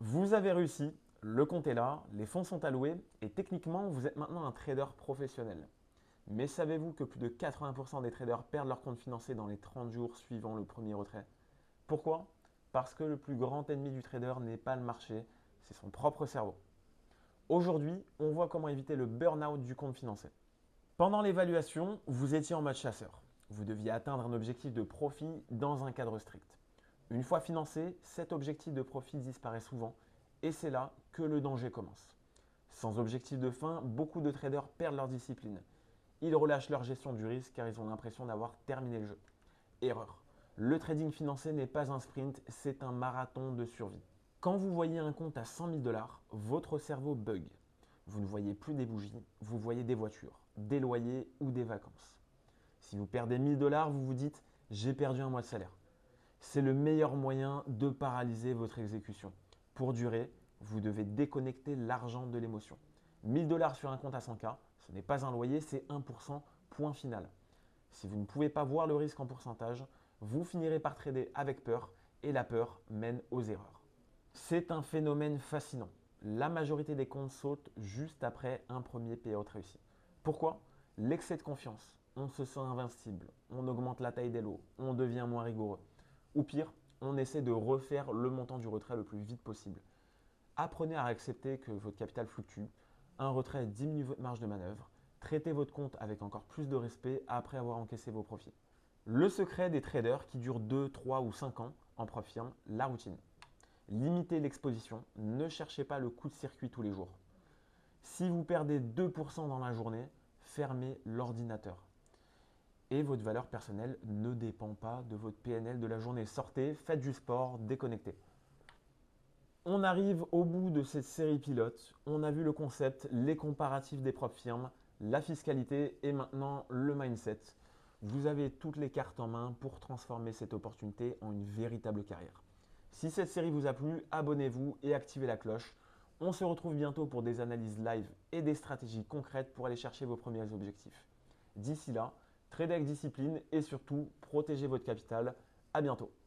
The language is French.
Vous avez réussi, le compte est là, les fonds sont alloués et techniquement, vous êtes maintenant un trader professionnel. Mais savez-vous que plus de 80% des traders perdent leur compte financier dans les 30 jours suivant le premier retrait? Pourquoi? Parce que le plus grand ennemi du trader n'est pas le marché, c'est son propre cerveau. Aujourd'hui, on voit comment éviter le burn-out du compte financier. Pendant l'évaluation, vous étiez en mode chasseur. Vous deviez atteindre un objectif de profit dans un cadre strict. Une fois financé, cet objectif de profit disparaît souvent et c'est là que le danger commence. Sans objectif de fin, beaucoup de traders perdent leur discipline. Ils relâchent leur gestion du risque car ils ont l'impression d'avoir terminé le jeu. Erreur. Le trading financier n'est pas un sprint, c'est un marathon de survie. Quand vous voyez un compte à 100 000 dollars, votre cerveau bug. Vous ne voyez plus des bougies, vous voyez des voitures, des loyers ou des vacances. Si vous perdez 1000 dollars, vous vous dites j'ai perdu un mois de salaire. C'est le meilleur moyen de paralyser votre exécution. Pour durer, vous devez déconnecter l'argent de l'émotion. 1000 dollars sur un compte à 100K, ce n'est pas un loyer, c'est 1%, point final. Si vous ne pouvez pas voir le risque en pourcentage, vous finirez par trader avec peur et la peur mène aux erreurs. C'est un phénomène fascinant. La majorité des comptes sautent juste après un premier payout réussi. Pourquoi? L'excès de confiance. On se sent invincible, on augmente la taille des lots, on devient moins rigoureux. Ou pire, on essaie de refaire le montant du retrait le plus vite possible. Apprenez à accepter que votre capital fluctue, un retrait diminue votre marge de manœuvre, traitez votre compte avec encore plus de respect après avoir encaissé vos profits. Le secret des traders qui durent 2, 3 ou 5 ans en profilent la routine. Limitez l'exposition, ne cherchez pas le coup de circuit tous les jours. Si vous perdez 2% dans la journée, fermez l'ordinateur. Et votre valeur personnelle ne dépend pas de votre PNL de la journée. Sortez, faites du sport, déconnectez. On arrive au bout de cette série pilote. On a vu le concept, les comparatifs des propres firmes, la fiscalité et maintenant le mindset. Vous avez toutes les cartes en main pour transformer cette opportunité en une véritable carrière. Si cette série vous a plu, abonnez-vous et activez la cloche. On se retrouve bientôt pour des analyses live et des stratégies concrètes pour aller chercher vos premiers objectifs. D'ici là, tradez avec discipline et surtout, protégez votre capital. À bientôt.